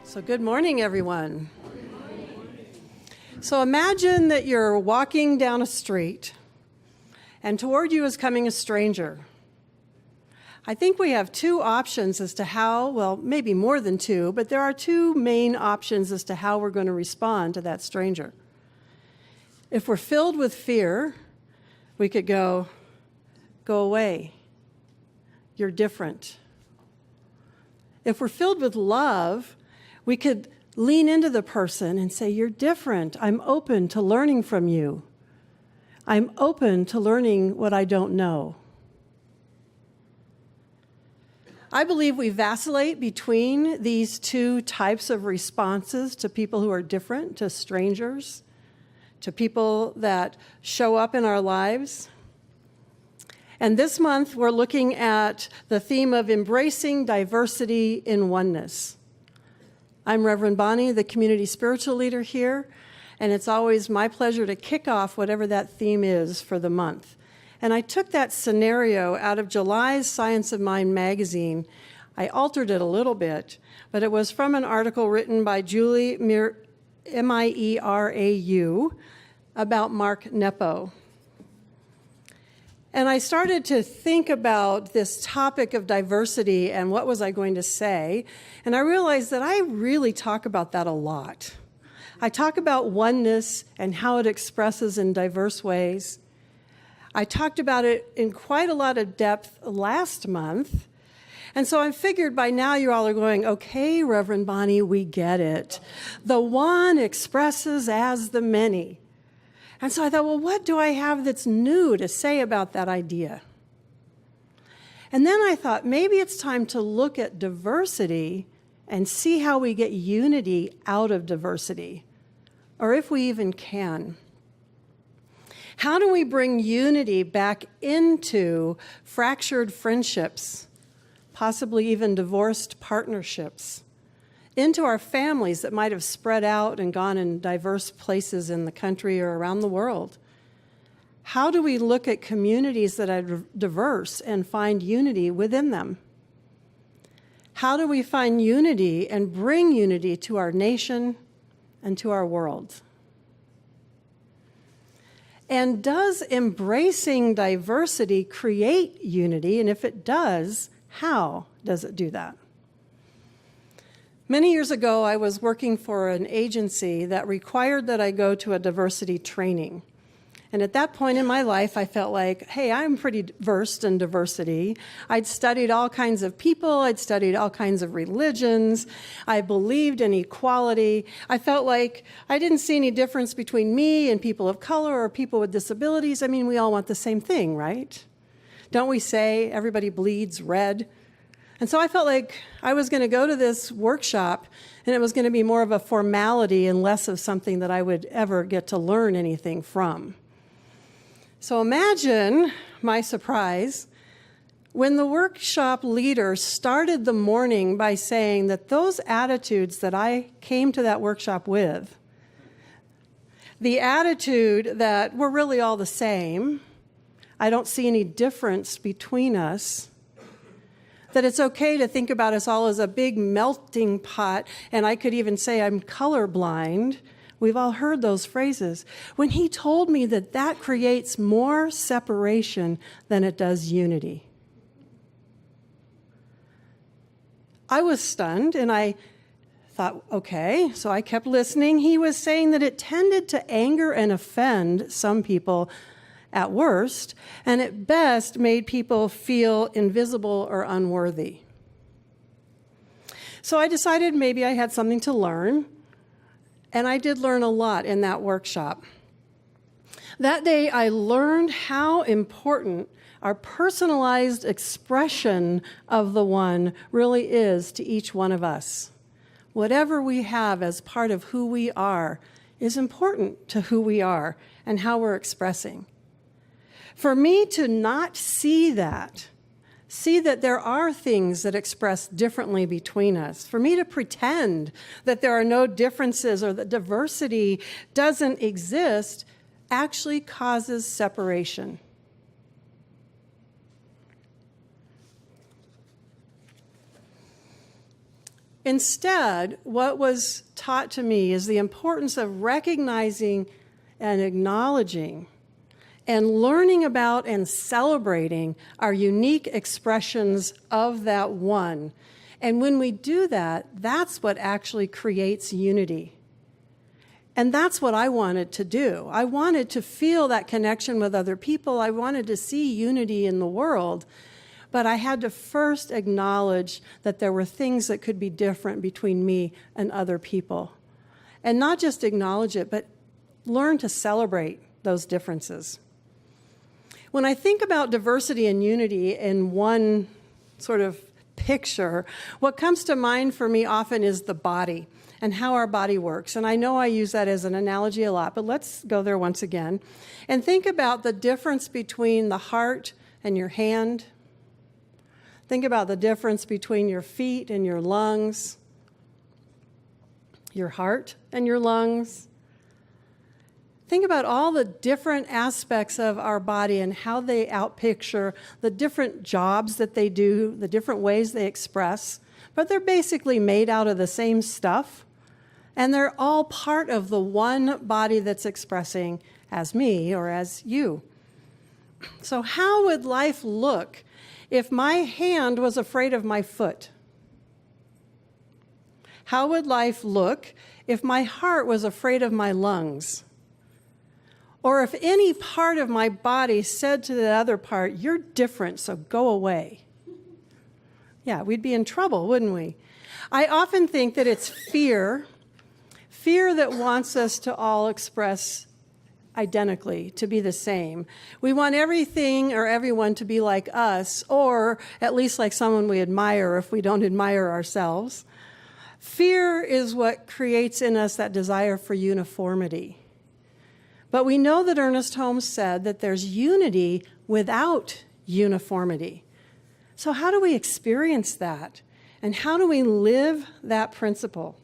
So good morning, everyone. So imagine that you're walking down a street and toward you is coming a stranger. I think we have two options as to how, well, maybe more than two, but there are two main options as to how we're going to respond to that stranger. If we're filled with fear, we could go away. You're different. If we're filled with love, we could lean into the person and say, you're different. I'm open to learning from you. I'm open to learning what I don't know. I believe we vacillate between these two types of responses to people who are different, to strangers, to people that show up in our lives. And this month, we're looking at the theme of embracing diversity in oneness. I'm Reverend Bonnie, the community spiritual leader here, and it's always my pleasure to kick off whatever that theme is for the month. And I took that scenario out of July's Science of Mind magazine. I altered it a little bit, but it was from an article written by Julie Mierau about Mark Nepo. And I started to think about this topic of diversity and what was I going to say. And I realized that I really talk about that a lot. I talk about oneness and how it expresses in diverse ways. I talked about it in quite a lot of depth last month. And so I figured by now you all are going, okay, Reverend Bonnie, we get it. The one expresses as the many. And so I thought, well, what do I have that's new to say about that idea? And then I thought, maybe it's time to look at diversity and see how we get unity out of diversity, or if we even can. How do we bring unity back into fractured friendships, possibly even divorced partnerships, into our families that might have spread out and gone in diverse places in the country or around the world? How do we look at communities that are diverse and find unity within them? How do we find unity and bring unity to our nation and to our world? And does embracing diversity create unity? And if it does, how does it do that? Many years ago, I was working for an agency that required that I go to a diversity training. And at that point in my life, I felt like, hey, I'm pretty versed in diversity. I'd studied all kinds of people. I'd studied all kinds of religions. I believed in equality. I felt like I didn't see any difference between me and people of color or people with disabilities. I mean, we all want the same thing, right? Don't we say everybody bleeds red? And so I felt like I was going to go to this workshop, and it was going to be more of a formality and less of something that I would ever get to learn anything from. So imagine my surprise when the workshop leader started the morning by saying that those attitudes that I came to that workshop with, the attitude that we're really all the same, I don't see any difference between us, that it's okay to think about us all as a big melting pot, and I could even say I'm colorblind. We've all heard those phrases. When he told me that that creates more separation than it does unity, I was stunned, and I thought, okay, so I kept listening. He was saying that it tended to anger and offend some people at worst, and at best made people feel invisible or unworthy. So I decided maybe I had something to learn, and I did learn a lot in that workshop. That day, I learned how important our personalized expression of the one really is to each one of us. Whatever we have as part of who we are is important to who we are and how we're expressing. For me to not see that there are things that express differently between us, for me to pretend that there are no differences or that diversity doesn't exist, actually causes separation. Instead, what was taught to me is the importance of recognizing and acknowledging and learning about and celebrating our unique expressions of that one. And when we do that, that's what actually creates unity. And that's what I wanted to do. I wanted to feel that connection with other people. I wanted to see unity in the world. But I had to first acknowledge that there were things that could be different between me and other people. And not just acknowledge it, but learn to celebrate those differences. When I think about diversity and unity in one sort of picture, what comes to mind for me often is the body and how our body works. And I know I use that as an analogy a lot, but let's go there once again. And think about the difference between the heart and your hand. Think about the difference between your feet and your lungs, your heart and your lungs. Think about all the different aspects of our body and how they outpicture the different jobs that they do, the different ways they express, but they're basically made out of the same stuff, and they're all part of the one body that's expressing as me or as you. So how would life look if my hand was afraid of my foot? How would life look if my heart was afraid of my lungs? Or if any part of my body said to the other part, "You're different, so go away." Yeah, we'd be in trouble, wouldn't we? I often think that it's fear that wants us to all express identically, to be the same. We want everything or everyone to be like us, or at least like someone we admire if we don't admire ourselves. Fear is what creates in us that desire for uniformity. But we know that Ernest Holmes said that there's unity without uniformity. So how do we experience that? And how do we live that principle?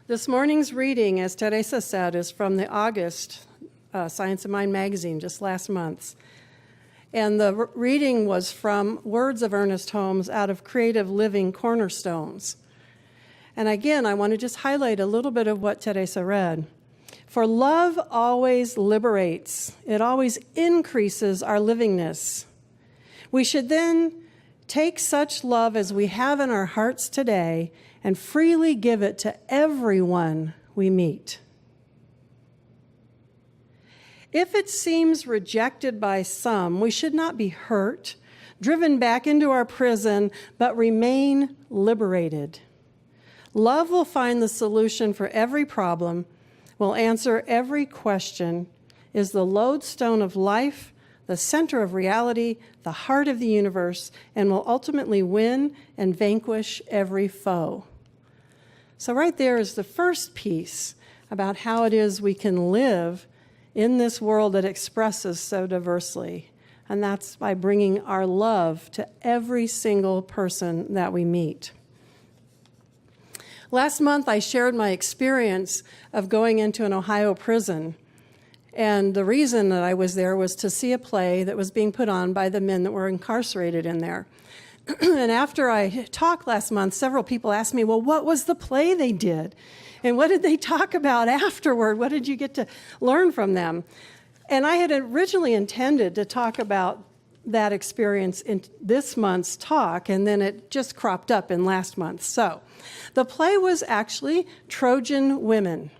This morning's reading, as Teresa said, is from the August Science of Mind magazine, just last month. And the reading was from words of Ernest Holmes out of Creative Living Cornerstones. And again, I want to just highlight a little bit of what Teresa read. For love always liberates. It always increases our livingness. We should then take such love as we have in our hearts today and freely give it to everyone we meet. If it seems rejected by some, we should not be hurt, driven back into our prison, but remain liberated. Love will find the solution for every problem, will answer every question, is the lodestone of life, the center of reality, the heart of the universe, and will ultimately win and vanquish every foe. So right there is the first piece about how it is we can live in this world that expresses so diversely. And that's by bringing our love to every single person that we meet. Last month, I shared my experience of going into an Ohio prison. And the reason that I was there was to see a play that was being put on by the men that were incarcerated in there. And after I talked last month, several people asked me, well, what was the play they did? And what did they talk about afterward? What did you get to learn from them? And I had originally intended to talk about that experience in this month's talk, and then it just cropped up in last month. So the play was actually Trojan Women.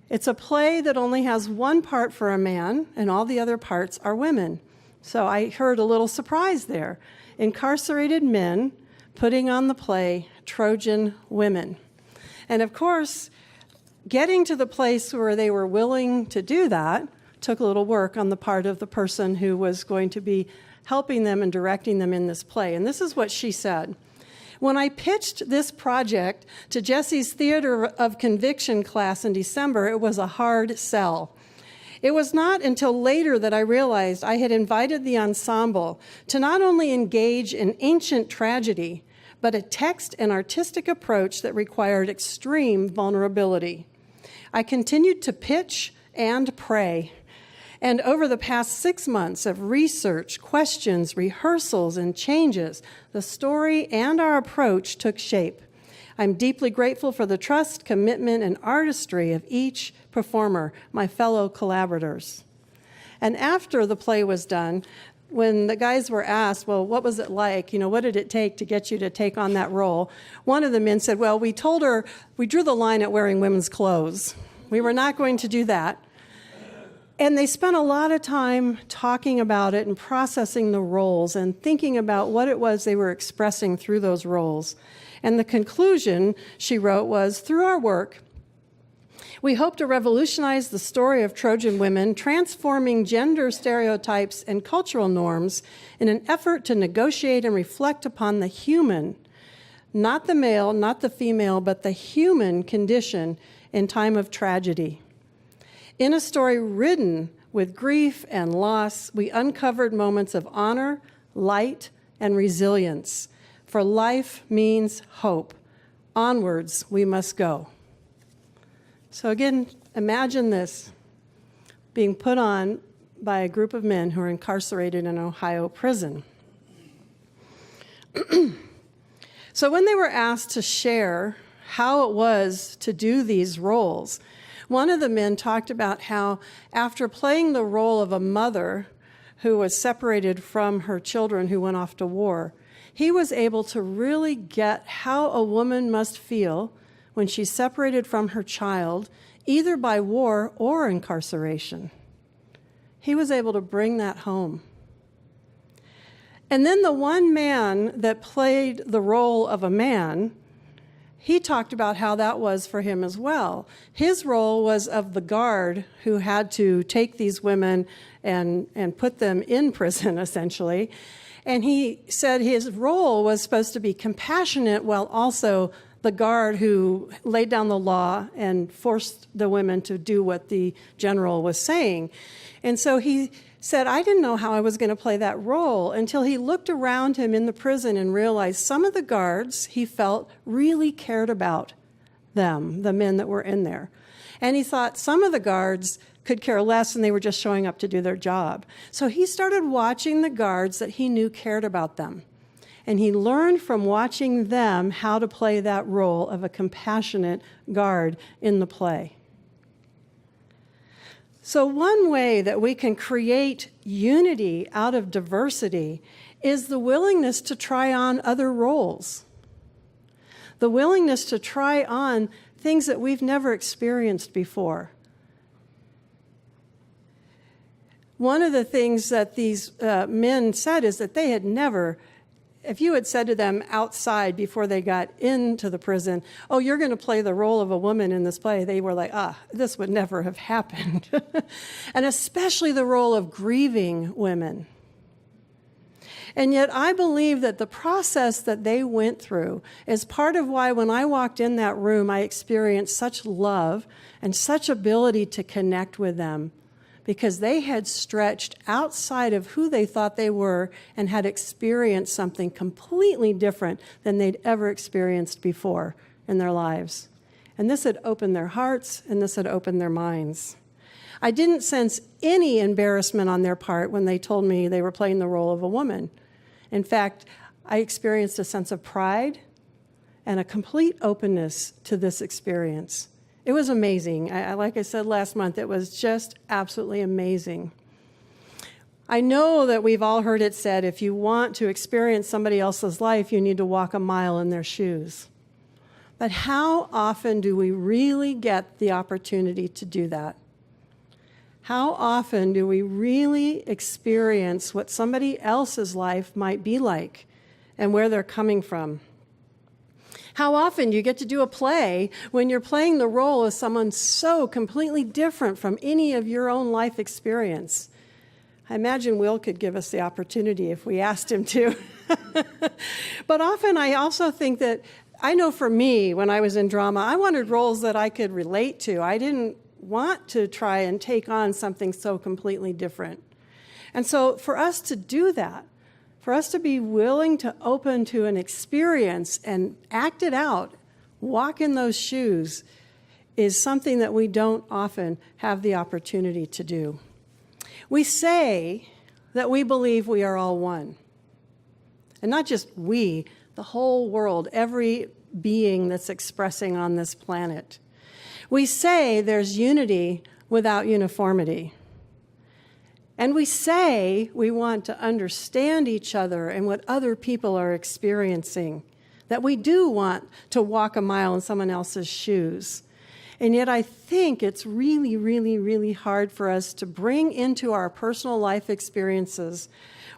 It's a play that only has one part for a man, and all the other parts are women. So I heard a little surprise there. Incarcerated men putting on the play Trojan Women. And of course, getting to the place where they were willing to do that took a little work on the part of the person who was going to be helping them and directing them in this play. And this is what she said. When I pitched this project to Jesse's Theater of Conviction class in December, it was a hard sell. It was not until later that I realized I had invited the ensemble to not only engage in ancient tragedy, but a text and artistic approach that required extreme vulnerability. I continued to pitch and pray. And over the past 6 months of research, questions, rehearsals, and changes, the story and our approach took shape. I'm deeply grateful for the trust, commitment, and artistry of each performer, my fellow collaborators. And after the play was done, when the guys were asked, well, what was it like? What did it take to get you to take on that role? One of the men said, well, we drew the line at wearing women's clothes. We were not going to do that. And they spent a lot of time talking about it and processing the roles and thinking about what it was they were expressing through those roles. And the conclusion, she wrote, was, through our work, we hope to revolutionize the story of Trojan women, transforming gender stereotypes and cultural norms in an effort to negotiate and reflect upon the human, not the male, not the female, but the human condition in time of tragedy. In a story ridden with grief and loss, we uncovered moments of honor, light, and resilience. For life means hope. Onwards we must go. So again, imagine this being put on by a group of men who are incarcerated in an Ohio prison. So when they were asked to share how it was to do these roles, one of the men talked about how after playing the role of a mother who was separated from her children who went off to war, he was able to really get how a woman must feel when she's separated from her child, either by war or incarceration. He was able to bring that home. And then the one man that played the role of a man, he talked about how that was for him as well. His role was of the guard who had to take these women and put them in prison, essentially. And he said his role was supposed to be compassionate while also the guard who laid down the law and forced the women to do what the general was saying. And so he said, I didn't know how I was going to play that role until he looked around him in the prison and realized some of the guards he felt really cared about them, the men that were in there. And he thought some of the guards could care less and they were just showing up to do their job. So he started watching the guards that he knew cared about them. And he learned from watching them how to play that role of a compassionate guard in the play. So one way that we can create unity out of diversity is the willingness to try on other roles. The willingness to try on things that we've never experienced before. One of the things that these men said is that they had never, if you had said to them outside before they got into the prison, oh, you're going to play the role of a woman in this play, they were like, this would never have happened. And especially the role of grieving women. And yet I believe that the process that they went through is part of why when I walked in that room, I experienced such love and such ability to connect with them, because they had stretched outside of who they thought they were and had experienced something completely different than they'd ever experienced before in their lives. And this had opened their hearts, and this had opened their minds. I didn't sense any embarrassment on their part when they told me they were playing the role of a woman. In fact, I experienced a sense of pride and a complete openness to this experience. It was amazing. Like I said last month, it was just absolutely amazing. I know that we've all heard it said, if you want to experience somebody else's life, you need to walk a mile in their shoes. But how often do we really get the opportunity to do that? How often do we really experience what somebody else's life might be like and where they're coming from? How often do you get to do a play when you're playing the role of someone so completely different from any of your own life experience? I imagine Will could give us the opportunity if we asked him to. But often I also think that, I know for me, when I was in drama, I wanted roles that I could relate to. I didn't want to try and take on something so completely different. And so for us to do that, for us to be willing to open to an experience and act it out, walk in those shoes, is something that we don't often have the opportunity to do. We say that we believe we are all one. And not just we, the whole world, every being that's expressing on this planet. We say there's unity without uniformity. And we say we want to understand each other and what other people are experiencing, that we do want to walk a mile in someone else's shoes. And yet I think it's really, really, really hard for us to bring into our personal life experiences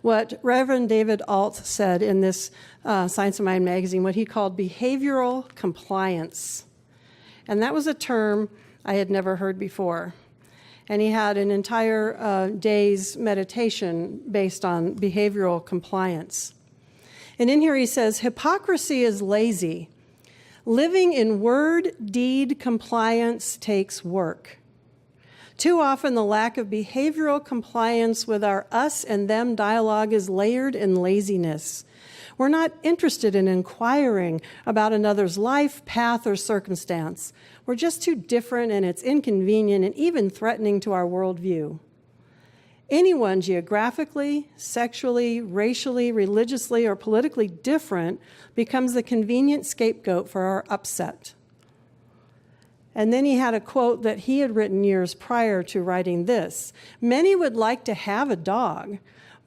what Reverend David Alt said in this Science of Mind magazine, what he called behavioral compliance. And that was a term I had never heard before. And he had an entire day's meditation based on behavioral compliance. And in here he says, hypocrisy is lazy. Living in word-deed compliance takes work. Too often the lack of behavioral compliance with our us and them dialogue is layered in laziness. We're not interested in inquiring about another's life, path, or circumstance. We're just too different, and it's inconvenient and even threatening to our worldview. Anyone geographically, sexually, racially, religiously, or politically different becomes the convenient scapegoat for our upset. And then he had a quote that he had written years prior to writing this. Many would like to have a dog,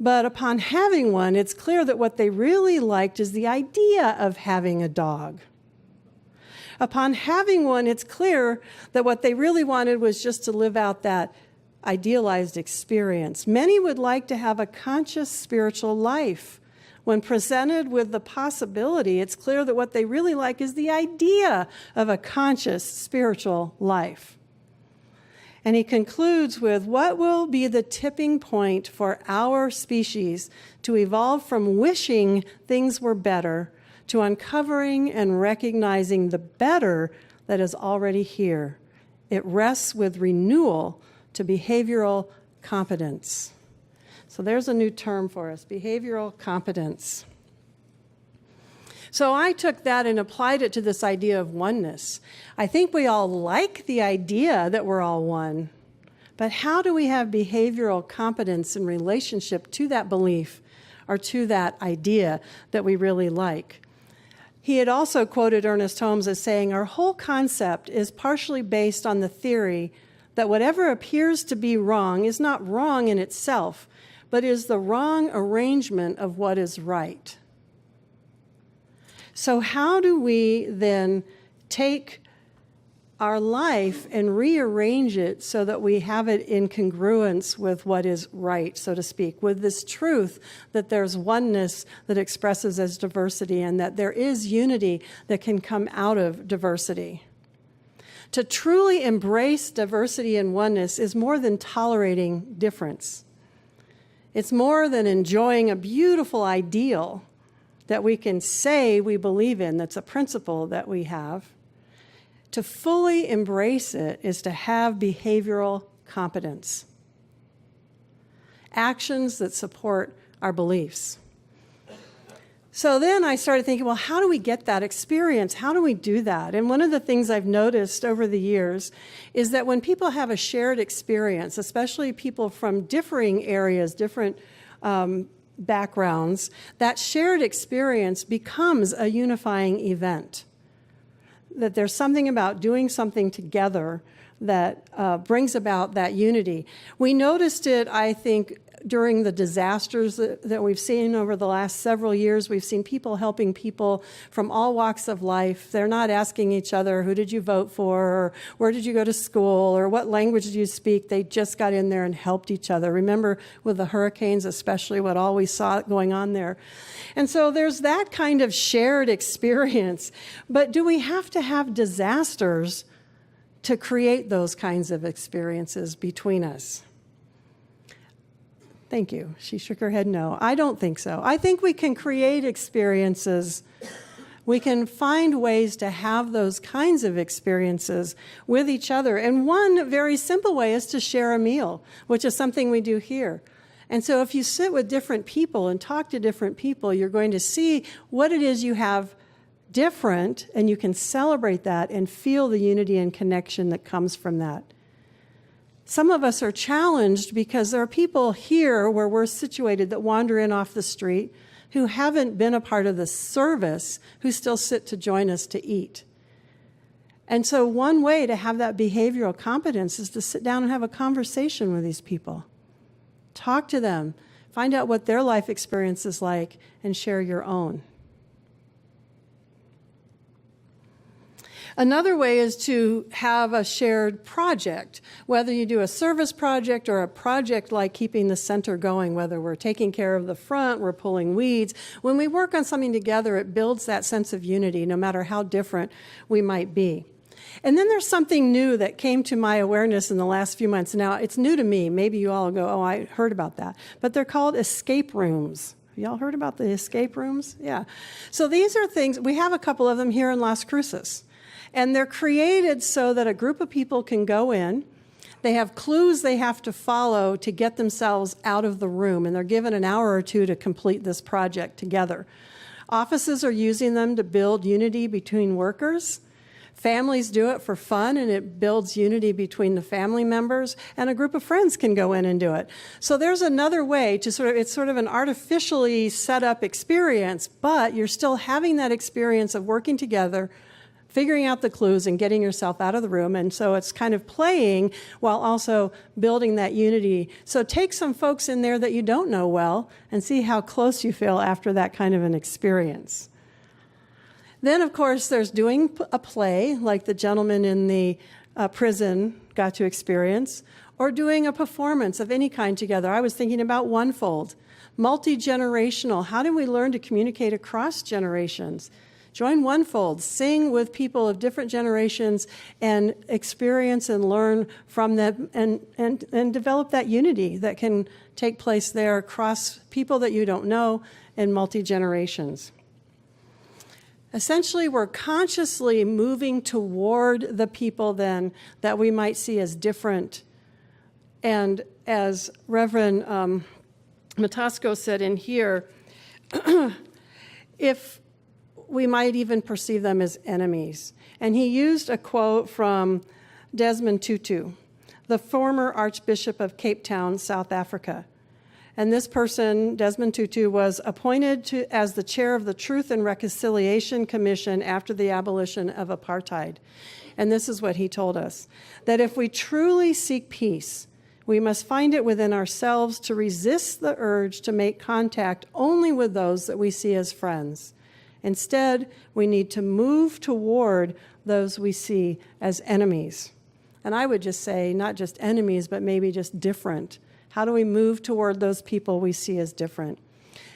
but upon having one, it's clear that what they really liked is the idea of having a dog. Upon having one, it's clear that what they really wanted was just to live out that idealized experience. Many would like to have a conscious spiritual life. When presented with the possibility, it's clear that what they really like is the idea of a conscious spiritual life. And he concludes with, what will be the tipping point for our species to evolve from wishing things were better to uncovering and recognizing the better that is already here? It rests with renewal to behavioral competence. So there's a new term for us, behavioral competence. So I took that and applied it to this idea of oneness. I think we all like the idea that we're all one, but how do we have behavioral competence in relationship to that belief or to that idea that we really like? He had also quoted Ernest Holmes as saying, our whole concept is partially based on the theory that whatever appears to be wrong is not wrong in itself, but is the wrong arrangement of what is right. So how do we then take our life and rearrange it so that we have it in congruence with what is right, so to speak, with this truth that there's oneness that expresses as diversity and that there is unity that can come out of diversity? To truly embrace diversity and oneness is more than tolerating difference. It's more than enjoying a beautiful ideal that we can say we believe in, that's a principle that we have. To fully embrace it is to have behavioral competence. Actions that support our beliefs. So then I started thinking, well, how do we get that experience? How do we do that? And one of the things I've noticed over the years is that when people have a shared experience, especially people from differing areas, different backgrounds, that shared experience becomes a unifying event. That there's something about doing something together that brings about that unity. We noticed it, I think, during the disasters that we've seen over the last several years. We've seen people helping people from all walks of life. They're not asking each other, who did you vote for, or where did you go to school, or what language do you speak? They just got in there and helped each other. Remember with the hurricanes, especially, what all we saw going on there. And so there's that kind of shared experience. But do we have to have disasters to create those kinds of experiences between us? Thank you. She shook her head no. I don't think so. I think we can create experiences. We can find ways to have those kinds of experiences with each other. And one very simple way is to share a meal, which is something we do here. And so if you sit with different people and talk to different people, you're going to see what it is you have different, and you can celebrate that and feel the unity and connection that comes from that. Some of us are challenged because there are people here where we're situated that wander in off the street who haven't been a part of the service, who still sit to join us to eat. And so one way to have that behavioral competence is to sit down and have a conversation with these people. Talk to them, find out what their life experience is like, and share your own. Another way is to have a shared project, whether you do a service project or a project like keeping the center going, whether we're taking care of the front, we're pulling weeds. When we work on something together, it builds that sense of unity, no matter how different we might be. And then there's something new that came to my awareness in the last few months. Now, it's new to me. Maybe you all go, oh, I heard about that. But they're called escape rooms. Y'all heard about the escape rooms? Yeah. So these are things, we have a couple of them here in Las Cruces. And they're created so that a group of people can go in. They have clues they have to follow to get themselves out of the room, and they're given an hour or two to complete this project together. Offices are using them to build unity between workers. Families do it for fun, and it builds unity between the family members, and a group of friends can go in and do it. So there's another way to it's sort of an artificially set up experience, but you're still having that experience of working together, figuring out the clues and getting yourself out of the room. And so it's kind of playing while also building that unity. So take some folks in there that you don't know well and see how close you feel after that kind of an experience. Then, of course, there's doing a play, like the gentleman in the prison got to experience, or doing a performance of any kind together. I was thinking about Onefold, multi-generational. How do we learn to communicate across generations? Join Onefold, sing with people of different generations and experience and learn from them and develop that unity that can take place there across people that you don't know and multi-generations. Essentially, we're consciously moving toward the people then that we might see as different. And as Reverend Matasco said in here, if we might even perceive them as enemies. And he used a quote from Desmond Tutu, the former Archbishop of Cape Town, South Africa. And this person, Desmond Tutu, was appointed as the chair of the Truth and Reconciliation Commission after the abolition of apartheid. And this is what he told us, that if we truly seek peace, we must find it within ourselves to resist the urge to make contact only with those that we see as friends. Instead, we need to move toward those we see as enemies. And I would just say, not just enemies, but maybe just different. How do we move toward those people we see as different?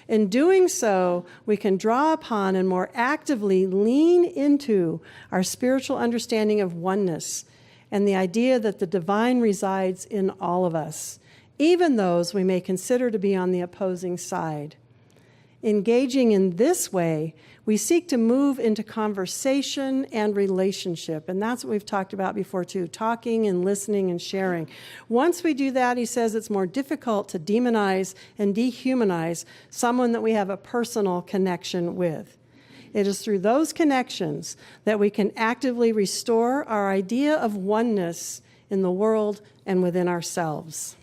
In doing so, we can draw upon and more actively lean into our spiritual understanding of oneness and the idea that the divine resides in all of us, even those we may consider to be on the opposing side. Engaging in this way, we seek to move into conversation and relationship. And that's what we've talked about before, too, talking and listening and sharing. Once we do that, he says it's more difficult to demonize and dehumanize someone that we have a personal connection with. It is through those connections that we can actively restore our idea of oneness in the world and within ourselves.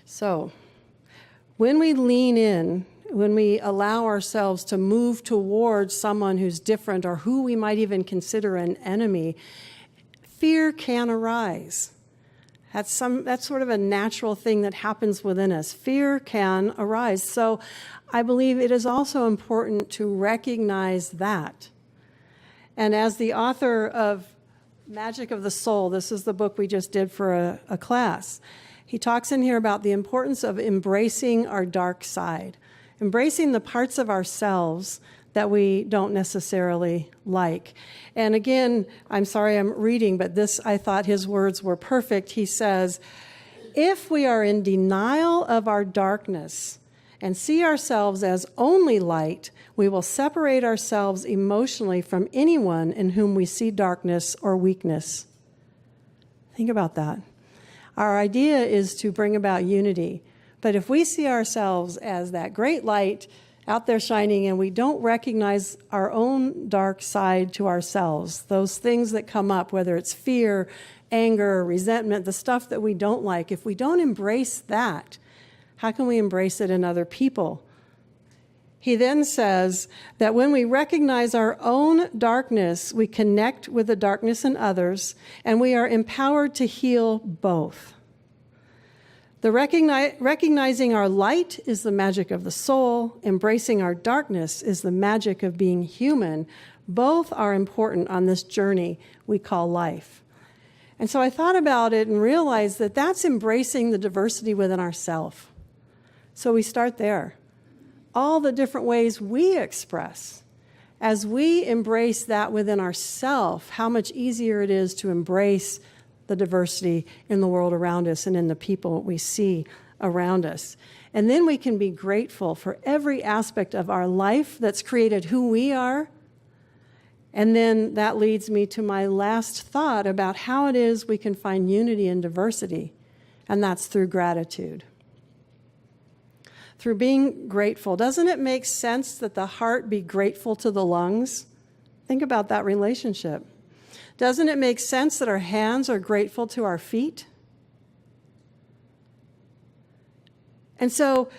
So, when we lean in, when we allow ourselves to move towards someone who's different or who we might even consider an enemy, fear can arise. That's sort of a natural thing that happens within us. Fear can arise. So I believe it is also important to recognize that. And as the author of Magic of the Soul, this is the book we just did for a class, he talks in here about the importance of embracing our dark side, embracing the parts of ourselves that we don't necessarily like. And again, I'm sorry I'm reading, but this, I thought his words were perfect. He says, if we are in denial of our darkness and see ourselves as only light, we will separate ourselves emotionally from anyone in whom we see darkness or weakness. Think about that. Our idea is to bring about unity. But if we see ourselves as that great light out there shining, and we don't recognize our own dark side to ourselves, those things that come up, whether it's fear, anger, resentment, the stuff that we don't like, if we don't embrace that, how can we embrace it in other people? He then says that when we recognize our own darkness, we connect with the darkness in others, and we are empowered to heal both. The recognizing our light is the magic of the soul. Embracing our darkness is the magic of being human. Both are important on this journey we call life. And so I thought about it and realized that that's embracing the diversity within ourselves. So we start there. All the different ways we express. As we embrace that within ourselves, how much easier it is to embrace the diversity in the world around us and in the people we see around us. And then we can be grateful for every aspect of our life that's created who we are. And then that leads me to my last thought about how it is we can find unity in diversity, and that's through gratitude. Through being grateful. Doesn't it make sense that the heart be grateful to the lungs? Think about that relationship. Doesn't it make sense that our hands are grateful to our feet? And so,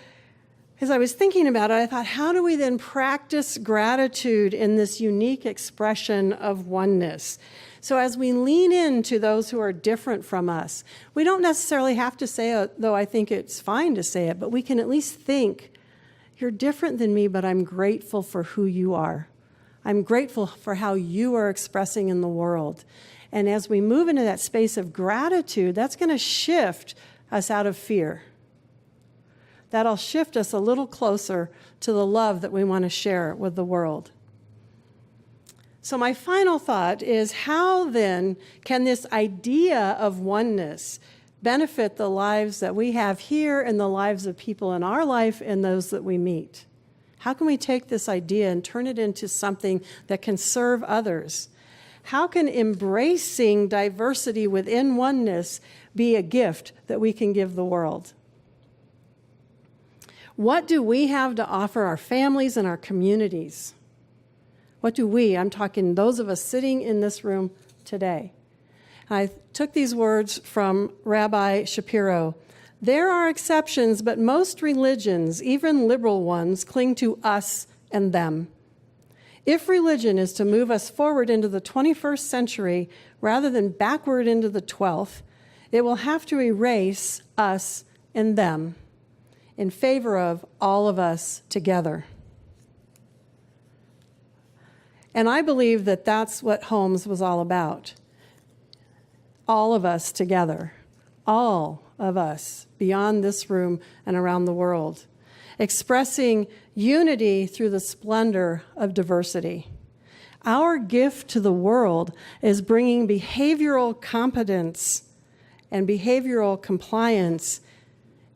as I was thinking about it, I thought, how do we then practice gratitude in this unique expression of oneness? So as we lean into those who are different from us, we don't necessarily have to say it, though I think it's fine to say it, but we can at least think, you're different than me, but I'm grateful for who you are. I'm grateful for how you are expressing in the world. And as we move into that space of gratitude, that's going to shift us out of fear. That'll shift us a little closer to the love that we want to share with the world. So my final thought is, how then can this idea of oneness benefit the lives that we have here and the lives of people in our life and those that we meet? How can we take this idea and turn it into something that can serve others? How can embracing diversity within oneness be a gift that we can give the world? What do we have to offer our families and our communities? What do we, I'm talking those of us sitting in this room today. I took these words from Rabbi Shapiro. There are exceptions, but most religions, even liberal ones, cling to us and them. If religion is to move us forward into the 21st century rather than backward into the 12th, it will have to erase us and them in favor of all of us together. And I believe that that's what Holmes was all about. All of us together. All of us beyond this room and around the world. Expressing unity through the splendor of diversity. Our gift to the world is bringing behavioral competence and behavioral compliance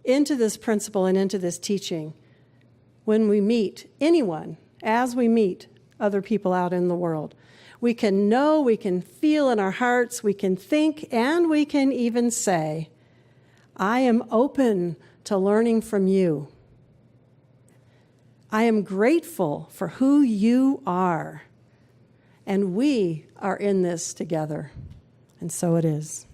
into this principle and into this teaching when we meet anyone, as we meet other people out in the world. We can know, we can feel in our hearts, we can think, and we can even say, I am open to learning from you. I am grateful for who you are, and we are in this together. And so it is.